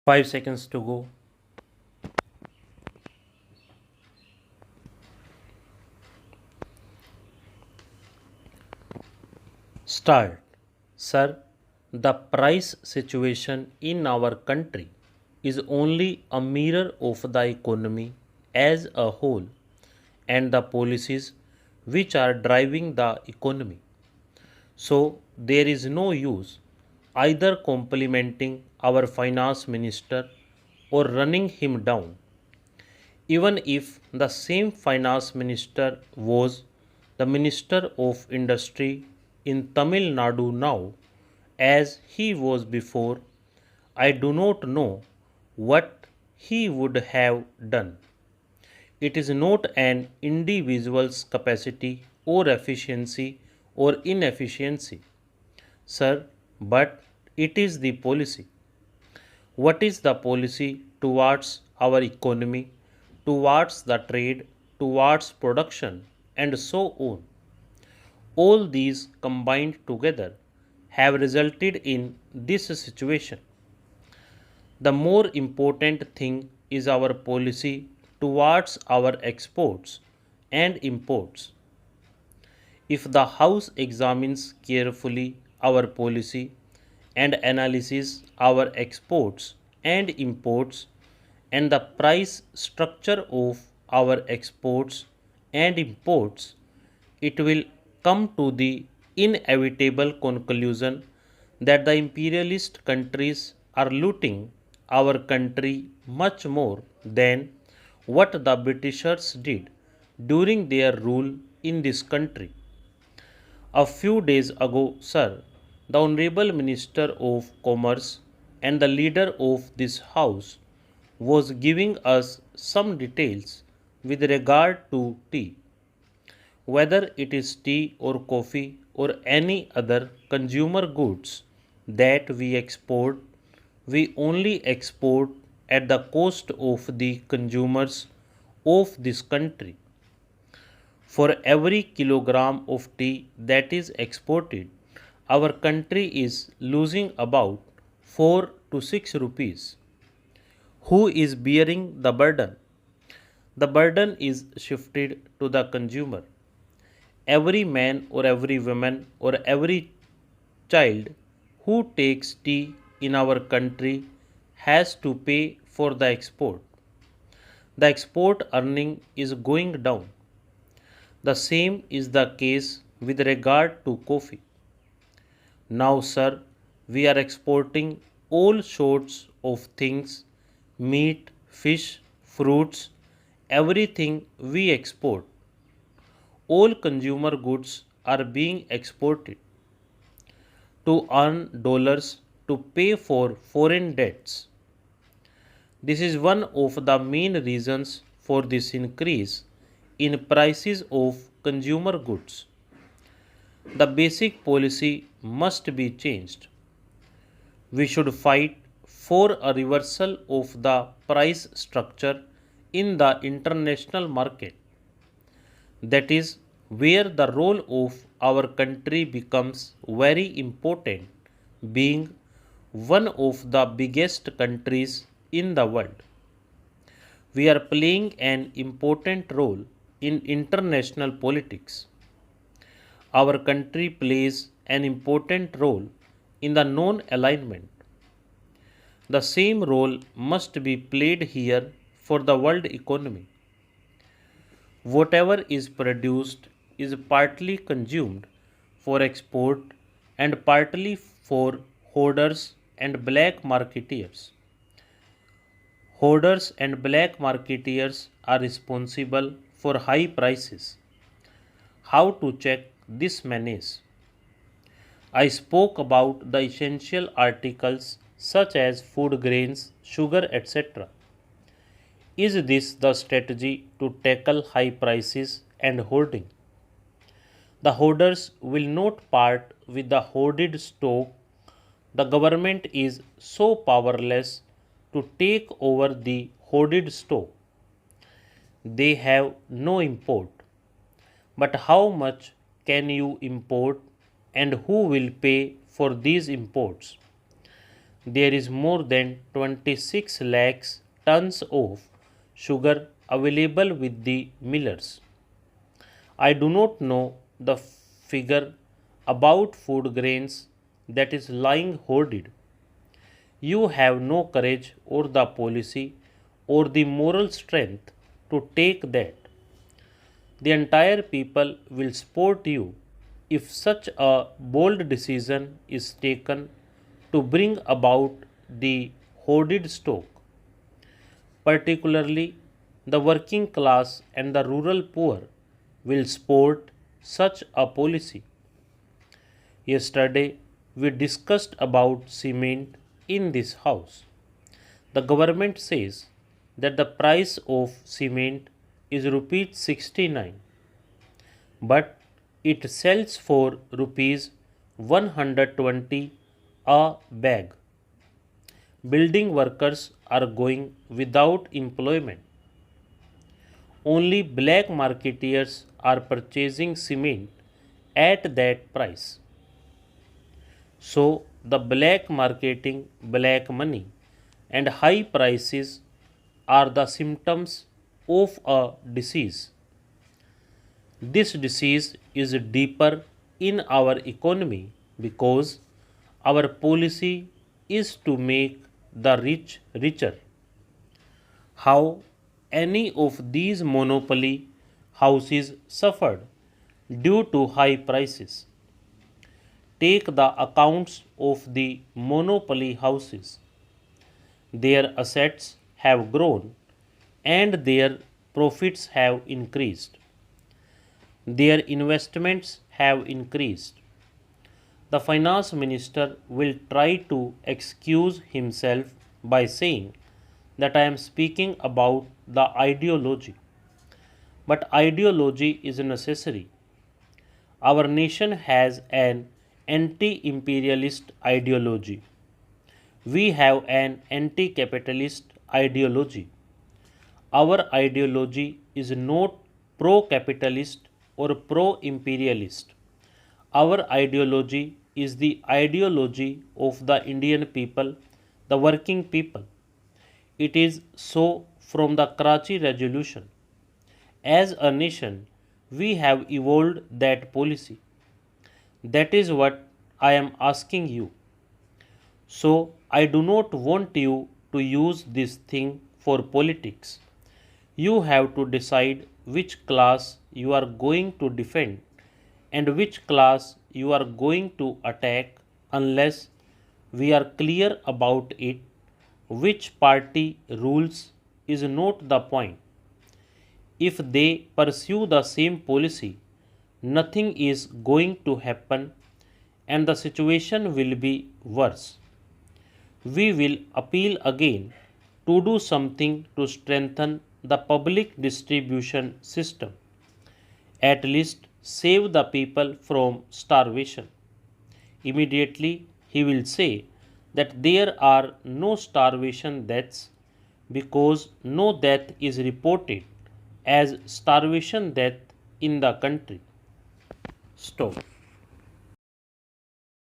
5 seconds to go. Start. Sir, the price situation in our country is only a mirror of the economy as a whole and the policies which are driving the economy. So, there is no use either complimenting our finance minister or running him down. Even if the same finance minister was the Minister of Industry in Tamil Nadu now, as he was before, I do not know what he would have done. It is not an individual's capacity or efficiency or inefficiency, sir, but it is the policy. What is the policy towards our economy, towards the trade, towards production, and so on? All these combined together have resulted in this situation. The more important thing is our policy towards our exports and imports. If the House examines carefully our policy and analyses our exports and imports and the price structure of our exports and imports, it will come to the inevitable conclusion that the imperialist countries are looting our country much more than what the Britishers did during their rule in this country. A few days ago, sir, the Honorable Minister of Commerce and the leader of this House was giving us some details with regard to tea. Whether it is tea or coffee or any other consumer goods that we export, we only export at the cost of the consumers of this country. For every kilogram of tea that is exported, our country is losing about 4 to 6 rupees. Who is bearing the burden? The burden is shifted to the consumer. Every man or every woman or every child who takes tea in our country has to pay for the export. The export earning is going down. The same is the case with regard to coffee. Now, sir, we are exporting all sorts of things meat, fish, fruits, everything we export. All consumer goods are being exported to earn dollars to pay for foreign debts. This is one of the main reasons for this increase in prices of consumer goods. The basic policy must be changed. We should fight for a reversal of the price structure in the international market. That is where the role of our country becomes very important, being one of the biggest countries in the world. We are playing an important role in international politics. Our country plays an important role in the non alignment. The same role must be played here for the world economy. Whatever is produced is partly consumed for export and partly for hoarders and black marketeers. Hoarders and black marketeers are responsible for high prices. How to check this menace? I spoke about the essential articles such as food grains, sugar, etc. Is this the strategy to tackle high prices and hoarding? The hoarders will not part with the hoarded stock. The government is so powerless to take over the hoarded stock. They have no import. But how much can you import and who will pay for these imports? there is more than 26 lakhs tons of sugar available with the millers. I do not know the figure about food grains that is lying hoarded. You have no courage or the policy or the moral strength to take that. The entire people will support you if such a bold decision is taken to bring about the hoarded stock. Particularly, the working class and the rural poor will support such a policy. Yesterday, we discussed about cement in this house. The government says that the price of cement is rupees 69, but it sells for rupees 120 a bag. Building workers are going without employment. Only black marketeers are purchasing cement at that price. So, the black marketing, black money, and high prices are the symptoms of a disease. This disease is deeper in our economy because our policy is to make the rich richer. How any of these monopoly houses suffered due to high prices? Take the accounts of the monopoly houses. Their assets have grown and their profits have increased. Their investments have increased. The finance minister will try to excuse himself by saying that I am speaking about the ideology. But ideology is necessary. Our nation has an anti imperialist ideology. We have an anti capitalist ideology. Our ideology is not pro capitalist or pro imperialist. Our ideology is the ideology of the Indian people, the working people. It is so from the Karachi Resolution. As a nation, we have evolved that policy. That is what I am asking you. So, I do not want you to use this thing for politics. You have to decide which class you are going to defend and which class you are going to attack unless we are clear about it. Which party rules is not the point. If they pursue the same policy, nothing is going to happen and the situation will be worse. We will appeal again to do something to strengthen the public distribution system. At least save the people from starvation. Immediately he will say that there are no starvation deaths because no death is reported as starvation death in the country. Stop.